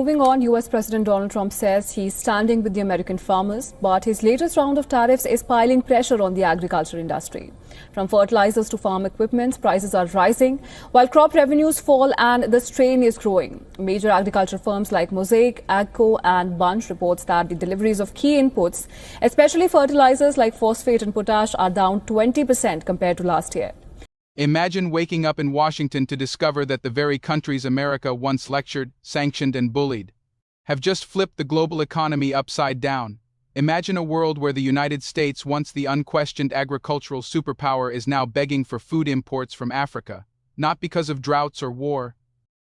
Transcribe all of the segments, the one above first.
moving on, US President Donald Trump says he's standing with the American farmers, but his latest round of tariffs is piling pressure on the agriculture industry. From fertilizers to farm equipment, prices are rising, while crop revenues fall and the strain is growing. Major agriculture firms like Mosaic, Agco and Bunch reports that the deliveries of key inputs, especially fertilizers like phosphate and potash, are down 20% compared to last year. Imagine waking up in Washington to discover that the very countries America once lectured, sanctioned, and bullied have just flipped the global economy upside down. Imagine a world where the United States, once the unquestioned agricultural superpower, is now begging for food imports from Africa, not because of droughts or war,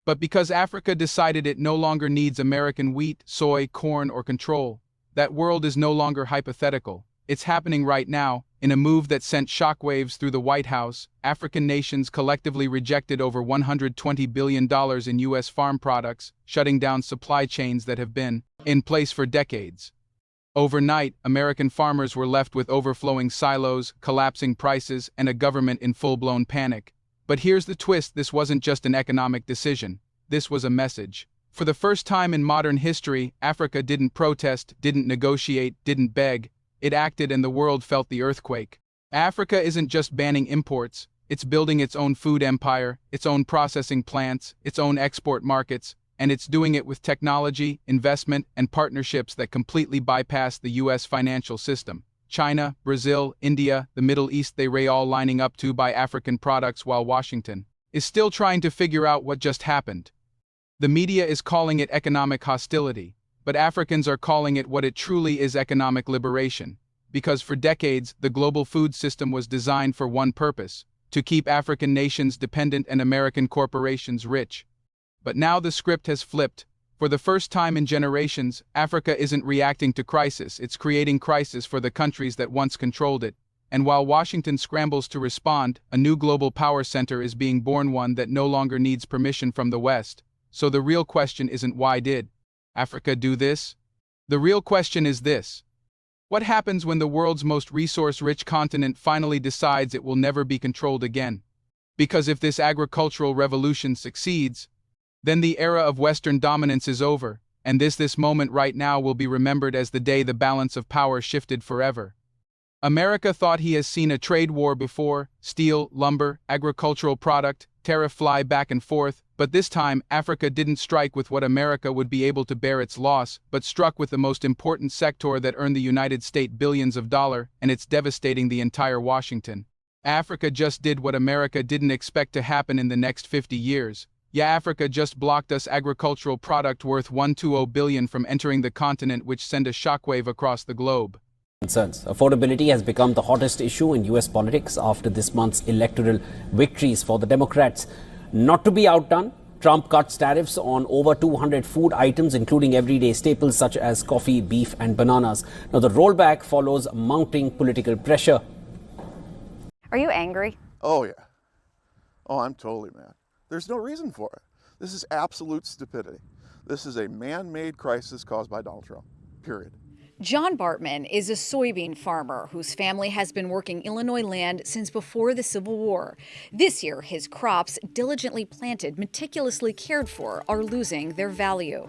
but because Africa decided it no longer needs American wheat, soy, corn, or control. That world is no longer hypothetical. It's happening right now. In a move that sent shockwaves through the White House, African nations collectively rejected over $120 billion in U.S. farm products, shutting down supply chains that have been in place for decades. Overnight, American farmers were left with overflowing silos, collapsing prices, and a government in full-blown panic. But here's the twist: this wasn't just an economic decision. This was a message. For the first time in modern history, Africa didn't protest, didn't negotiate, didn't beg. It acted, and the world felt the earthquake. Africa isn't just banning imports, it's building its own food empire, its own processing plants, its own export markets, and it's doing it with technology, investment, and partnerships that completely bypass the US financial system. China, Brazil, India, the Middle East, they all lining up to buy African products, while Washington is still trying to figure out what just happened. The media is calling it economic hostility, but Africans are calling it what it truly is: economic liberation. Because for decades, the global food system was designed for one purpose: to keep African nations dependent and American corporations rich. But now the script has flipped. For the first time in generations, Africa isn't reacting to crisis, it's creating crisis for the countries that once controlled it. And while Washington scrambles to respond, a new global power center is being born, one that no longer needs permission from the West. So the real question isn't why did Africa do this? The real question is this: what happens when the world's most resource-rich continent finally decides it will never be controlled again? Because if this agricultural revolution succeeds, then the era of Western dominance is over, and this moment right now will be remembered as the day the balance of power shifted forever. America thought he has seen a trade war before: steel, lumber, agricultural product, tariff fly back and forth. But this time, Africa didn't strike with what America would be able to bear its loss, but struck with the most important sector that earned the United States billions of dollars, and it's devastating the entire Washington. Africa just did what America didn't expect to happen in the next 50 years. Yeah, Africa just blocked us agricultural product worth $120 billion from entering the continent, which sent a shockwave across the globe. Concerns. Affordability has become the hottest issue in U.S. politics after this month's electoral victories for the Democrats. Not to be outdone, Trump cuts tariffs on over 200 food items, including everyday staples such as coffee, beef, and bananas. Now, the rollback follows mounting political pressure. Are you angry? Oh, yeah. Oh, I'm totally mad. There's no reason for it. This is absolute stupidity. This is a man-made crisis caused by Donald Trump, period. John Bartman is a soybean farmer whose family has been working Illinois land since before the Civil War. This year, his crops, diligently planted, meticulously cared for, are losing their value.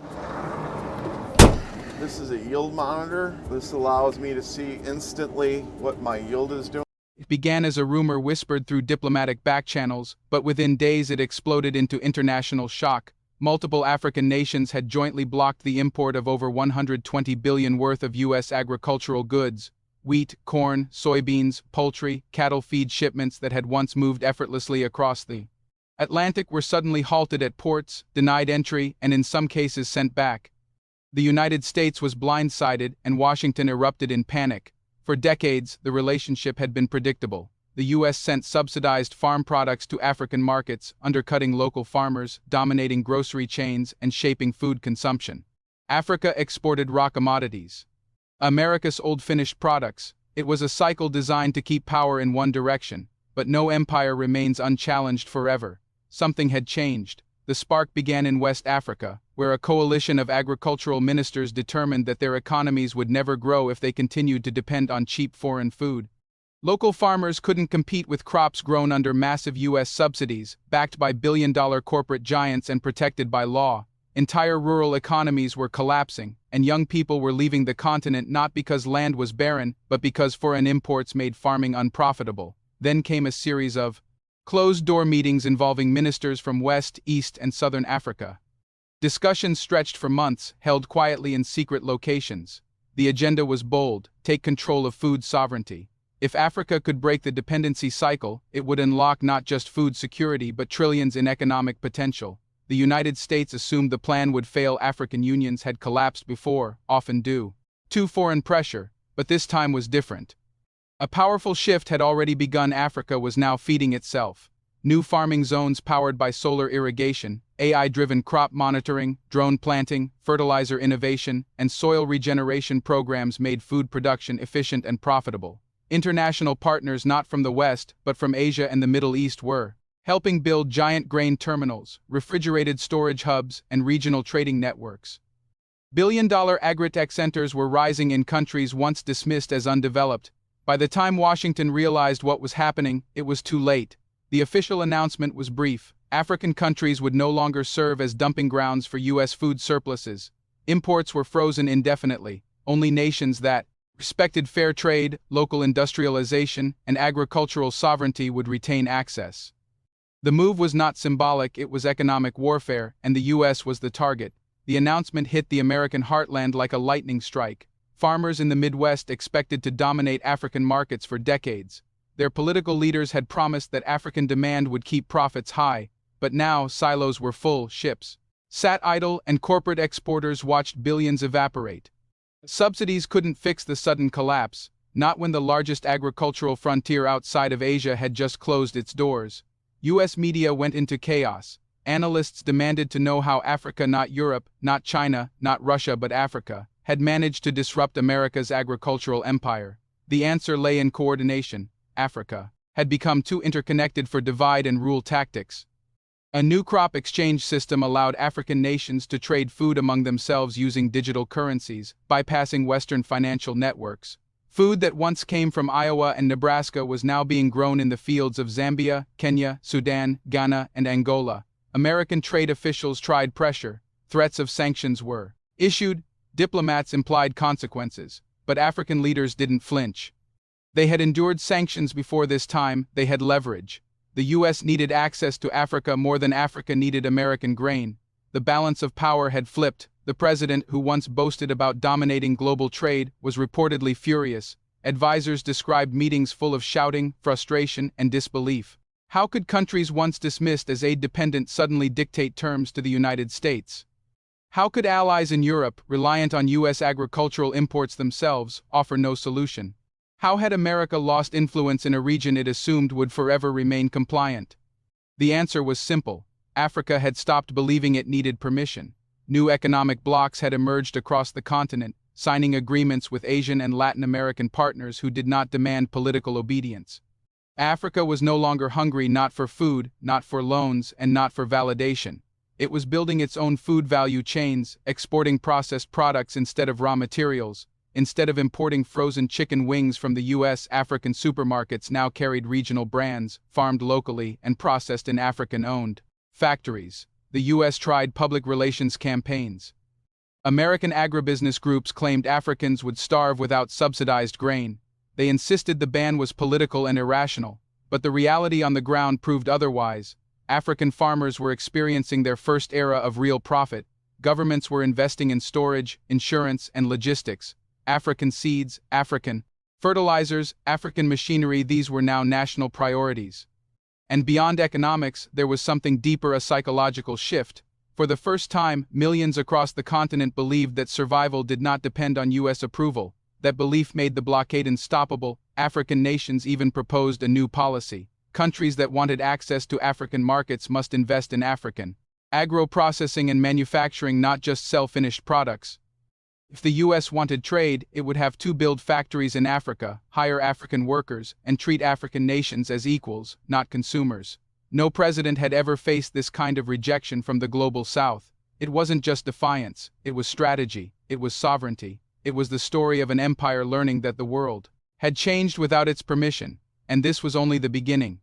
This is a yield monitor. This allows me to see instantly what my yield is doing. It began as a rumor whispered through diplomatic back channels, but within days it exploded into international shock. Multiple African nations had jointly blocked the import of over $120 billion worth of U.S. agricultural goods: wheat, corn, soybeans, poultry, cattle feed shipments that had once moved effortlessly across the Atlantic were suddenly halted at ports, denied entry, and in some cases sent back. The United States was blindsided, and Washington erupted in panic. For decades, the relationship had been predictable. The U.S. sent subsidized farm products to African markets, undercutting local farmers, dominating grocery chains, and shaping food consumption. Africa exported raw commodities. America sold finished products. It was a cycle designed to keep power in one direction, but no empire remains unchallenged forever. Something had changed. The spark began in West Africa, where a coalition of agricultural ministers determined that their economies would never grow if they continued to depend on cheap foreign food. Local farmers couldn't compete with crops grown under massive U.S. subsidies, backed by billion-dollar corporate giants and protected by law. Entire rural economies were collapsing, and young people were leaving the continent not because land was barren, but because foreign imports made farming unprofitable. Then came a series of closed-door meetings involving ministers from West, East, and Southern Africa. Discussions stretched for months, held quietly in secret locations. The agenda was bold: take control of food sovereignty. If Africa could break the dependency cycle, it would unlock not just food security but trillions in economic potential. The United States assumed the plan would fail. African unions had collapsed before, often due to foreign pressure, but this time was different. A powerful shift had already begun. Africa was now feeding itself. New farming zones powered by solar irrigation, AI-driven crop monitoring, drone planting, fertilizer innovation, and soil regeneration programs made food production efficient and profitable. International partners not from the West, but from Asia and the Middle East were helping build giant grain terminals, refrigerated storage hubs, and regional trading networks. Billion-dollar agritech centers were rising in countries once dismissed as undeveloped. By the time Washington realized what was happening, it was too late. The official announcement was brief: African countries would no longer serve as dumping grounds for U.S. food surpluses. Imports were frozen indefinitely. Only nations that respected fair trade, local industrialization, and agricultural sovereignty would retain access. The move was not symbolic, it was economic warfare, and the U.S. was the target. The announcement hit the American heartland like a lightning strike. Farmers in the Midwest expected to dominate African markets for decades. Their political leaders had promised that African demand would keep profits high, but now silos were full, ships sat idle, and corporate exporters watched billions evaporate. Subsidies couldn't fix the sudden collapse, not when the largest agricultural frontier outside of Asia had just closed its doors. U.S. media went into chaos. Analysts demanded to know how Africa, not Europe, not China, not Russia but Africa, had managed to disrupt America's agricultural empire. The answer lay in coordination. Africa had become too interconnected for divide and rule tactics. A new crop exchange system allowed African nations to trade food among themselves using digital currencies, bypassing Western financial networks. Food that once came from Iowa and Nebraska was now being grown in the fields of Zambia, Kenya, Sudan, Ghana, and Angola. American trade officials tried pressure. Threats of sanctions were issued. Diplomats implied consequences, but African leaders didn't flinch. They had endured sanctions before this time. They had leverage. The U.S. needed access to Africa more than Africa needed American grain. The balance of power had flipped. The president, who once boasted about dominating global trade, was reportedly furious. Advisors described meetings full of shouting, frustration, and disbelief. How could countries once dismissed as aid-dependent suddenly dictate terms to the United States? How could allies in Europe, reliant on U.S. agricultural imports themselves, offer no solution? How had America lost influence in a region it assumed would forever remain compliant? The answer was simple. Africa had stopped believing it needed permission. New economic blocs had emerged across the continent, signing agreements with Asian and Latin American partners who did not demand political obedience. Africa was no longer hungry, not for food, not for loans, and not for validation. It was building its own food value chains, exporting processed products instead of raw materials. Instead of importing frozen chicken wings from the U.S., African supermarkets now carried regional brands, farmed locally and processed in African-owned factories. The U.S. tried public relations campaigns. American agribusiness groups claimed Africans would starve without subsidized grain. They insisted the ban was political and irrational, but the reality on the ground proved otherwise. African farmers were experiencing their first era of real profit. Governments were investing in storage, insurance, and logistics. African seeds, African fertilizers, African machinery, these were now national priorities. And beyond economics, there was something deeper, a psychological shift. For the first time, millions across the continent believed that survival did not depend on U.S. approval. That belief made the blockade unstoppable. African nations even proposed a new policy. Countries that wanted access to African markets must invest in African agro-processing and manufacturing, not just sell-finished products. If the U.S. wanted trade, it would have to build factories in Africa, hire African workers, and treat African nations as equals, not consumers. No president had ever faced this kind of rejection from the global South. It wasn't just defiance, it was strategy, it was sovereignty. It was the story of an empire learning that the world had changed without its permission, and this was only the beginning.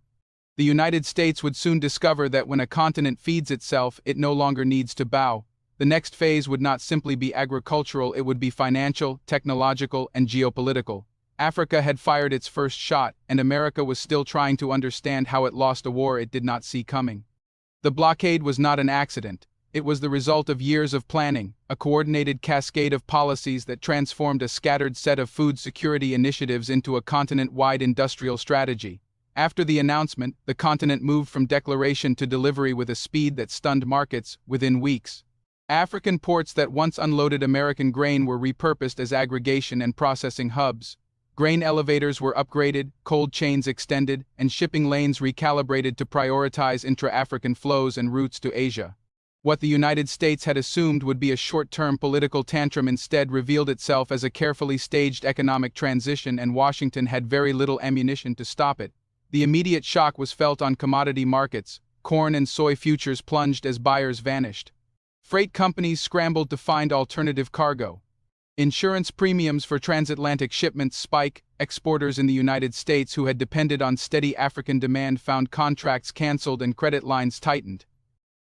The United States would soon discover that when a continent feeds itself, it no longer needs to bow. The next phase would not simply be agricultural, it would be financial, technological, and geopolitical. Africa had fired its first shot, and America was still trying to understand how it lost a war it did not see coming. The blockade was not an accident. It was the result of years of planning, a coordinated cascade of policies that transformed a scattered set of food security initiatives into a continent-wide industrial strategy. After the announcement, the continent moved from declaration to delivery with a speed that stunned markets within weeks. African ports that once unloaded American grain were repurposed as aggregation and processing hubs. Grain elevators were upgraded, cold chains extended, and shipping lanes recalibrated to prioritize intra-African flows and routes to Asia. What the United States had assumed would be a short-term political tantrum instead revealed itself as a carefully staged economic transition, and Washington had very little ammunition to stop it. The immediate shock was felt on commodity markets. Corn and soy futures plunged as buyers vanished. Freight companies scrambled to find alternative cargo. Insurance premiums for transatlantic shipments spike. Exporters in the United States who had depended on steady African demand found contracts canceled and credit lines tightened.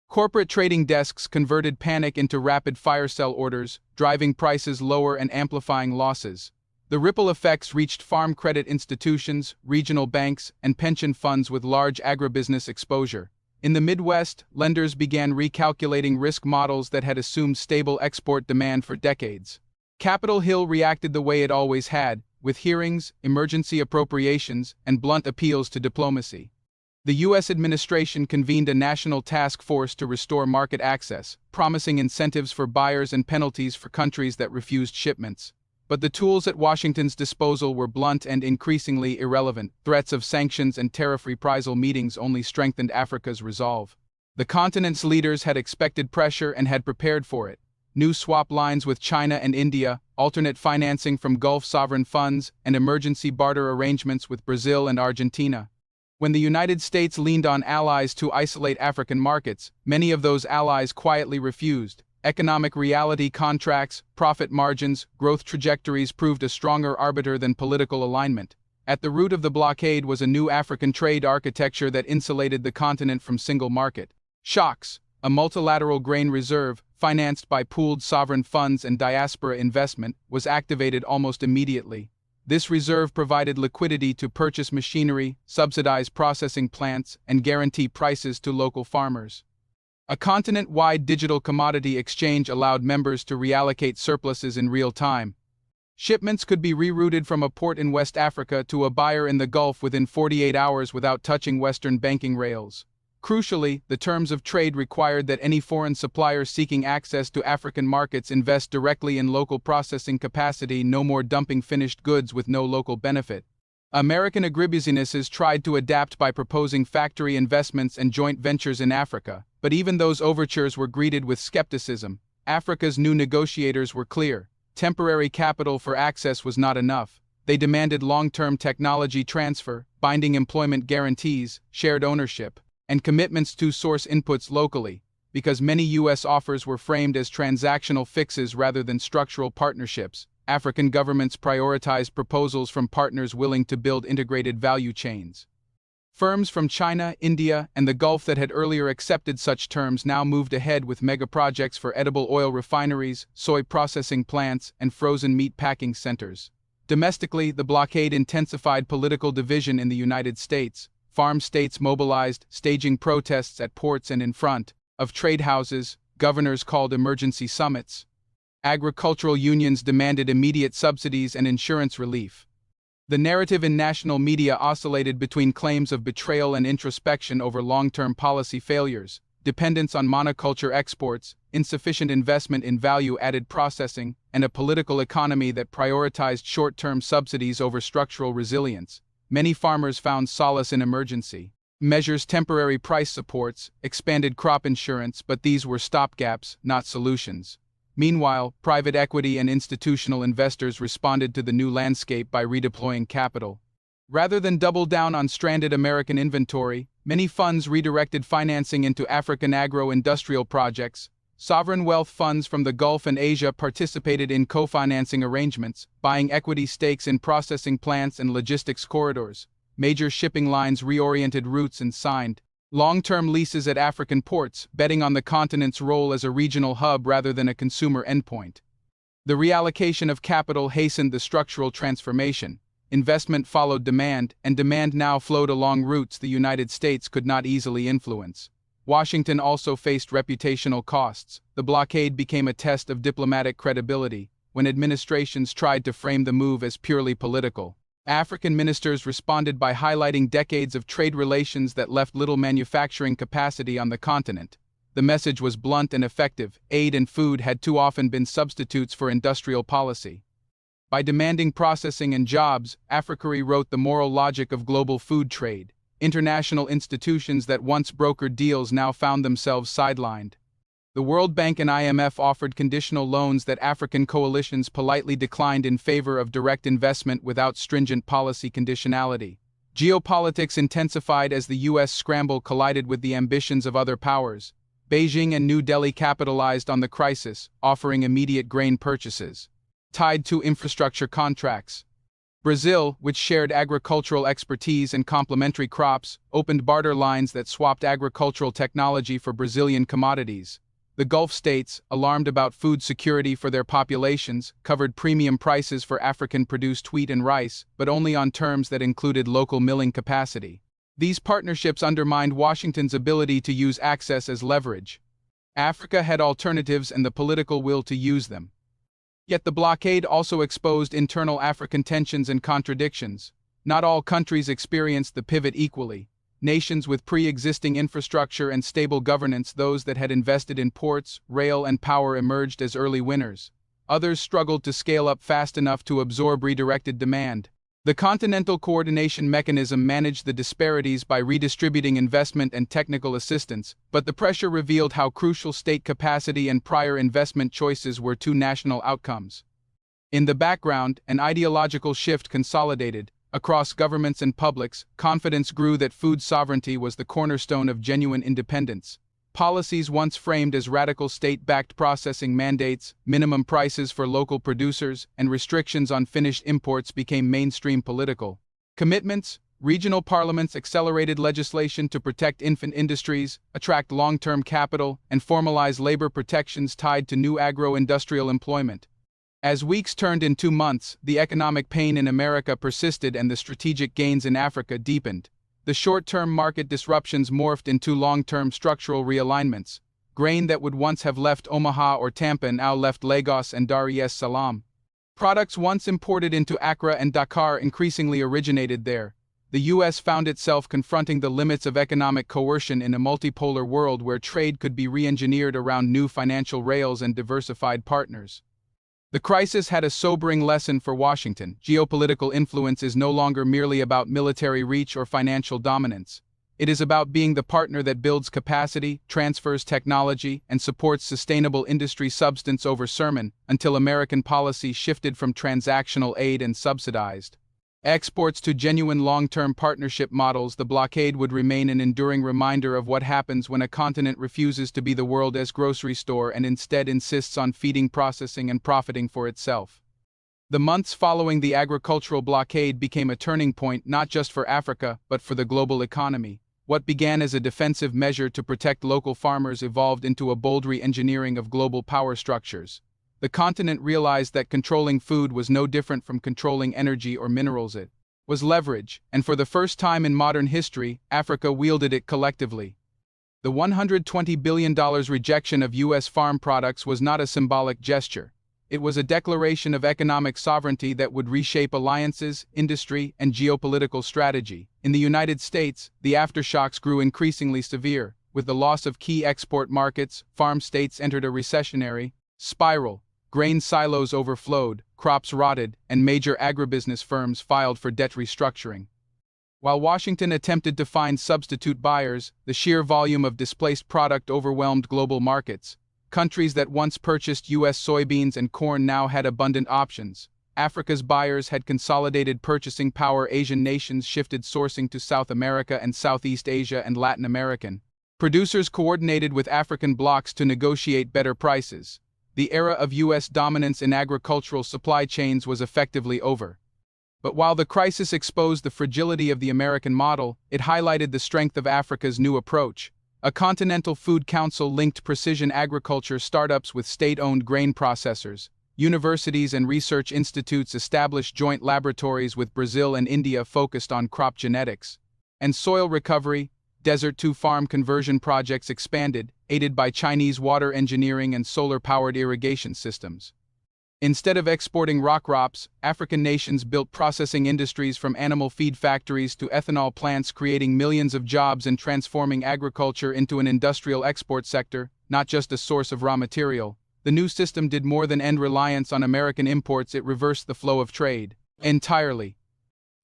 Corporate trading desks converted panic into rapid-fire sell orders, driving prices lower and amplifying losses. The ripple effects reached farm credit institutions, regional banks, and pension funds with large agribusiness exposure. In the Midwest, lenders began recalculating risk models that had assumed stable export demand for decades. Capitol Hill reacted the way it always had, with hearings, emergency appropriations, and blunt appeals to diplomacy. The U.S. administration convened a national task force to restore market access, promising incentives for buyers and penalties for countries that refused shipments. But the tools at Washington's disposal were blunt and increasingly irrelevant. Threats of sanctions and tariff reprisal meetings only strengthened Africa's resolve. The continent's leaders had expected pressure and had prepared for it. New swap lines with China and India, alternate financing from Gulf sovereign funds, and emergency barter arrangements with Brazil and Argentina. When the United States leaned on allies to isolate African markets, many of those allies quietly refused. Economic reality contracts, profit margins, growth trajectories proved a stronger arbiter than political alignment. At the root of the blockade was a new African trade architecture that insulated the continent from single market shocks. A multilateral grain reserve, financed by pooled sovereign funds and diaspora investment, was activated almost immediately. This reserve provided liquidity to purchase machinery, subsidize processing plants, and guarantee prices to local farmers. A continent-wide digital commodity exchange allowed members to reallocate surpluses in real time. Shipments could be rerouted from a port in West Africa to a buyer in the Gulf within 48 hours without touching Western banking rails. Crucially, the terms of trade required that any foreign supplier seeking access to African markets invest directly in local processing capacity, no more dumping finished goods with no local benefit. American agribusinesses tried to adapt by proposing factory investments and joint ventures in Africa, but even those overtures were greeted with skepticism. Africa's new negotiators were clear. Temporary capital for access was not enough. They demanded long-term technology transfer, binding employment guarantees, shared ownership, and commitments to source inputs locally, because many U.S. offers were framed as transactional fixes rather than structural partnerships. African governments prioritized proposals from partners willing to build integrated value chains. Firms from China, India, and the Gulf that had earlier accepted such terms now moved ahead with megaprojects for edible oil refineries, soy processing plants, and frozen meat packing centers. Domestically, the blockade intensified political division in the United States. Farm states mobilized, staging protests at ports and in front of trade houses. Governors called emergency summits. Agricultural unions demanded immediate subsidies and insurance relief. The narrative in national media oscillated between claims of betrayal and introspection over long-term policy failures, dependence on monoculture exports, insufficient investment in value-added processing, and a political economy that prioritized short-term subsidies over structural resilience. Many farmers found solace in emergency measures, temporary price supports, expanded crop insurance, but these were stopgaps, not solutions. Meanwhile, private equity and institutional investors responded to the new landscape by redeploying capital. Rather than double down on stranded American inventory, many funds redirected financing into African agro-industrial projects. Sovereign wealth funds from the Gulf and Asia participated in co-financing arrangements, buying equity stakes in processing plants and logistics corridors. Major shipping lines reoriented routes and signed long-term leases at African ports, betting on the continent's role as a regional hub rather than a consumer endpoint. The reallocation of capital hastened the structural transformation. Investment followed demand, and demand now flowed along routes the United States could not easily influence. Washington also faced reputational costs. The blockade became a test of diplomatic credibility when administrations tried to frame the move as purely political. African ministers responded by highlighting decades of trade relations that left little manufacturing capacity on the continent. The message was blunt and effective. Aid and food had too often been substitutes for industrial policy. By demanding processing and jobs, Africa rewrote the moral logic of global food trade. International institutions that once brokered deals now found themselves sidelined. The World Bank and IMF offered conditional loans that African coalitions politely declined in favor of direct investment without stringent policy conditionality. Geopolitics intensified as the U.S. scramble collided with the ambitions of other powers. Beijing and New Delhi capitalized on the crisis, offering immediate grain purchases, tied to infrastructure contracts. Brazil, which shared agricultural expertise and complementary crops, opened barter lines that swapped agricultural technology for Brazilian commodities. The Gulf states, alarmed about food security for their populations, covered premium prices for African-produced wheat and rice, but only on terms that included local milling capacity. These partnerships undermined Washington's ability to use access as leverage. Africa had alternatives and the political will to use them. Yet the blockade also exposed internal African tensions and contradictions. Not all countries experienced the pivot equally. Nations with pre-existing infrastructure and stable governance, those that had invested in ports, rail, and power, emerged as early winners. Others struggled to scale up fast enough to absorb redirected demand. The Continental Coordination Mechanism managed the disparities by redistributing investment and technical assistance, but the pressure revealed how crucial state capacity and prior investment choices were to national outcomes. In the background, an ideological shift consolidated. Across governments and publics, confidence grew that food sovereignty was the cornerstone of genuine independence. Policies once framed as radical state-backed processing mandates, minimum prices for local producers, and restrictions on finished imports became mainstream political commitments. Regional parliaments accelerated legislation to protect infant industries, attract long-term capital, and formalize labor protections tied to new agro-industrial employment. As weeks turned into months, the economic pain in America persisted and the strategic gains in Africa deepened. The short-term market disruptions morphed into long-term structural realignments. Grain that would once have left Omaha or Tampa now left Lagos and Dar es Salaam. Products once imported into Accra and Dakar increasingly originated there. The U.S. found itself confronting the limits of economic coercion in a multipolar world where trade could be re-engineered around new financial rails and diversified partners. The crisis had a sobering lesson for Washington. Geopolitical influence is no longer merely about military reach or financial dominance. It is about being the partner that builds capacity, transfers technology, and supports sustainable industry substance over sermon, until American policy shifted from transactional aid and subsidized exports to genuine long-term partnership models. The blockade would remain an enduring reminder of what happens when a continent refuses to be the world's grocery store and instead insists on feeding, processing, and profiting for itself. The months following the agricultural blockade became a turning point not just for Africa, but for the global economy. What began as a defensive measure to protect local farmers evolved into a bold re-engineering of global power structures. The continent realized that controlling food was no different from controlling energy or minerals. It was leverage, and for the first time in modern history, Africa wielded it collectively. The $120 billion rejection of U.S. farm products was not a symbolic gesture. It was a declaration of economic sovereignty that would reshape alliances, industry, and geopolitical strategy. In the United States, the aftershocks grew increasingly severe. With the loss of key export markets, farm states entered a recessionary spiral. Grain silos overflowed, crops rotted, and major agribusiness firms filed for debt restructuring. While Washington attempted to find substitute buyers, the sheer volume of displaced product overwhelmed global markets. Countries that once purchased U.S. soybeans and corn now had abundant options. Africa's buyers had consolidated purchasing power. Asian nations shifted sourcing to South America and Southeast Asia and Latin American. Producers coordinated with African blocs to negotiate better prices. The era of U.S. dominance in agricultural supply chains was effectively over. But while the crisis exposed the fragility of the American model, it highlighted the strength of Africa's new approach. A Continental Food Council linked precision agriculture startups with state-owned grain processors. Universities and research institutes established joint laboratories with Brazil and India focused on crop genetics. And soil recovery, desert-to-farm conversion projects expanded, aided by Chinese water engineering and solar-powered irrigation systems. Instead of exporting rock crops, African nations built processing industries from animal feed factories to ethanol plants, creating millions of jobs and transforming agriculture into an industrial export sector, not just a source of raw material. The new system did more than end reliance on American imports, it reversed the flow of trade entirely.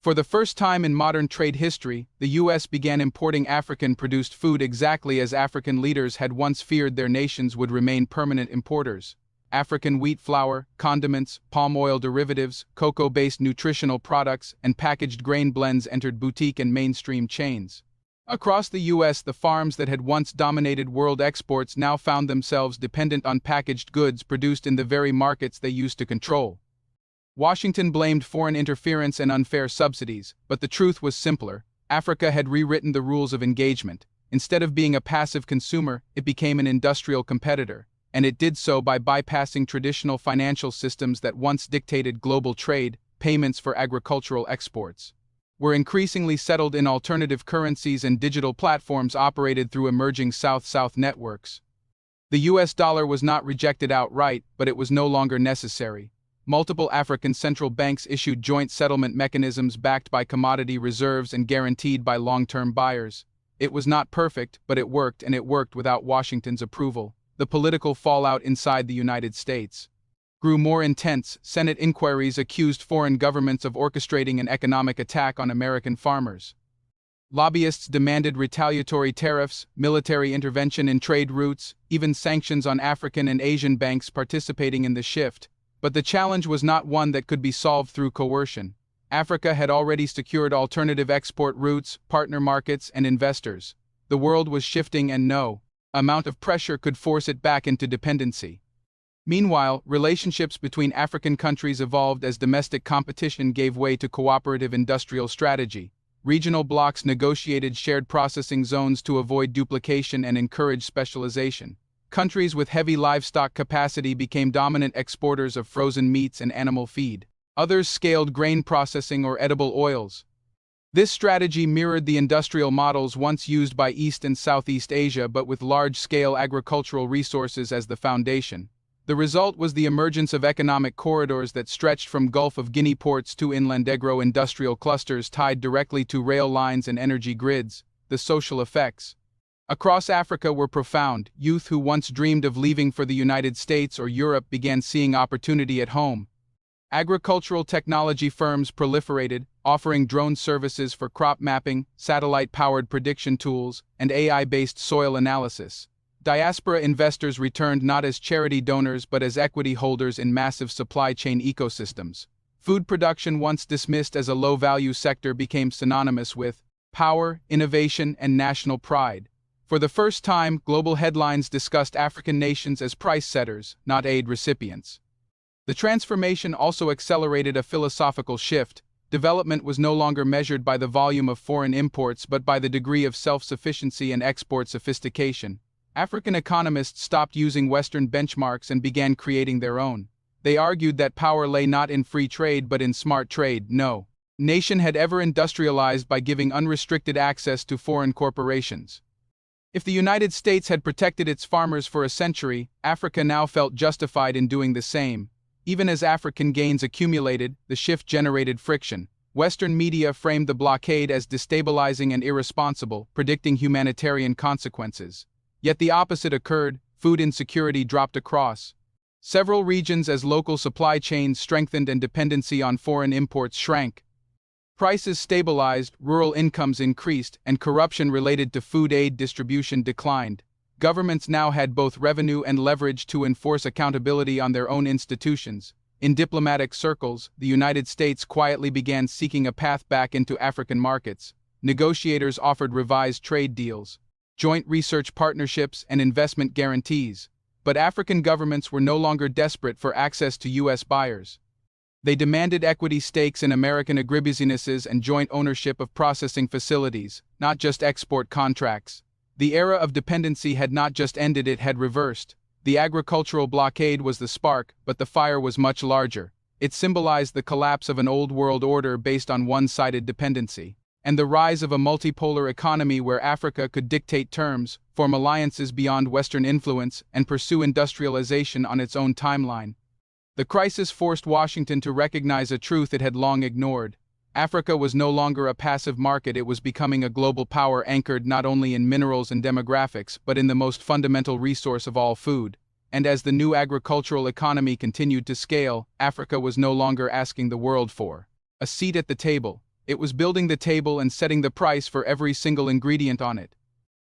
For the first time in modern trade history, the U.S. began importing African-produced food exactly as African leaders had once feared their nations would remain permanent importers. African wheat flour, condiments, palm oil derivatives, cocoa-based nutritional products, and packaged grain blends entered boutique and mainstream chains. Across the U.S., the farms that had once dominated world exports now found themselves dependent on packaged goods produced in the very markets they used to control. Washington blamed foreign interference and unfair subsidies, but the truth was simpler. Africa had rewritten the rules of engagement. Instead of being a passive consumer, it became an industrial competitor. And it did so by bypassing traditional financial systems that once dictated global trade. Payments for agricultural exports were increasingly settled in alternative currencies, and digital platforms operated through emerging South-South networks. The US dollar was not rejected outright, but it was no longer necessary. Multiple African central banks issued joint settlement mechanisms backed by commodity reserves and guaranteed by long-term buyers. It was not perfect, but it worked, and it worked without Washington's approval. The political fallout inside the United States grew more intense. Senate inquiries accused foreign governments of orchestrating an economic attack on American farmers. Lobbyists demanded retaliatory tariffs, military intervention in trade routes, even sanctions on African and Asian banks participating in the shift. But the challenge was not one that could be solved through coercion. Africa had already secured alternative export routes, partner markets, and investors. The world was shifting, and no amount of pressure could force it back into dependency. Meanwhile, relationships between African countries evolved as domestic competition gave way to cooperative industrial strategy. Regional blocs negotiated shared processing zones to avoid duplication and encourage specialization. Countries with heavy livestock capacity became dominant exporters of frozen meats and animal feed. Others scaled grain processing or edible oils. This strategy mirrored the industrial models once used by East and Southeast Asia, but with large-scale agricultural resources as the foundation. The result was the emergence of economic corridors that stretched from Gulf of Guinea ports to inland agro-industrial clusters tied directly to rail lines and energy grids. The social effects across Africa were profound. Youth who once dreamed of leaving for the United States or Europe began seeing opportunity at home. Agricultural technology firms proliferated, offering drone services for crop mapping, satellite-powered prediction tools, and AI-based soil analysis. Diaspora investors returned not as charity donors but as equity holders in massive supply chain ecosystems. Food production, once dismissed as a low-value sector, became synonymous with power, innovation, and national pride. For the first time, global headlines discussed African nations as price setters, not aid recipients. The transformation also accelerated a philosophical shift. Development was no longer measured by the volume of foreign imports but by the degree of self-sufficiency and export sophistication. African economists stopped using Western benchmarks and began creating their own. They argued that power lay not in free trade but in smart trade. No nation had ever industrialized by giving unrestricted access to foreign corporations. If the United States had protected its farmers for a century, Africa now felt justified in doing the same. Even as African gains accumulated, the shift generated friction. Western media framed the blockade as destabilizing and irresponsible, predicting humanitarian consequences. Yet the opposite occurred. Food insecurity dropped across several regions as local supply chains strengthened and dependency on foreign imports shrank. Prices stabilized, rural incomes increased, and corruption related to food aid distribution declined. Governments now had both revenue and leverage to enforce accountability on their own institutions. In diplomatic circles, the United States quietly began seeking a path back into African markets. Negotiators offered revised trade deals, joint research partnerships, and investment guarantees. But African governments were no longer desperate for access to U.S. buyers. They demanded equity stakes in American agribusinesses and joint ownership of processing facilities, not just export contracts. The era of dependency had not just ended, it had reversed. The agricultural blockade was the spark, but the fire was much larger. It symbolized the collapse of an old world order based on one-sided dependency, and the rise of a multipolar economy where Africa could dictate terms, form alliances beyond Western influence, and pursue industrialization on its own timeline. The crisis forced Washington to recognize a truth it had long ignored. Africa was no longer a passive market, it was becoming a global power anchored not only in minerals and demographics, but in the most fundamental resource of all, food. And as the new agricultural economy continued to scale, Africa was no longer asking the world for a seat at the table. It was building the table and setting the price for every single ingredient on it.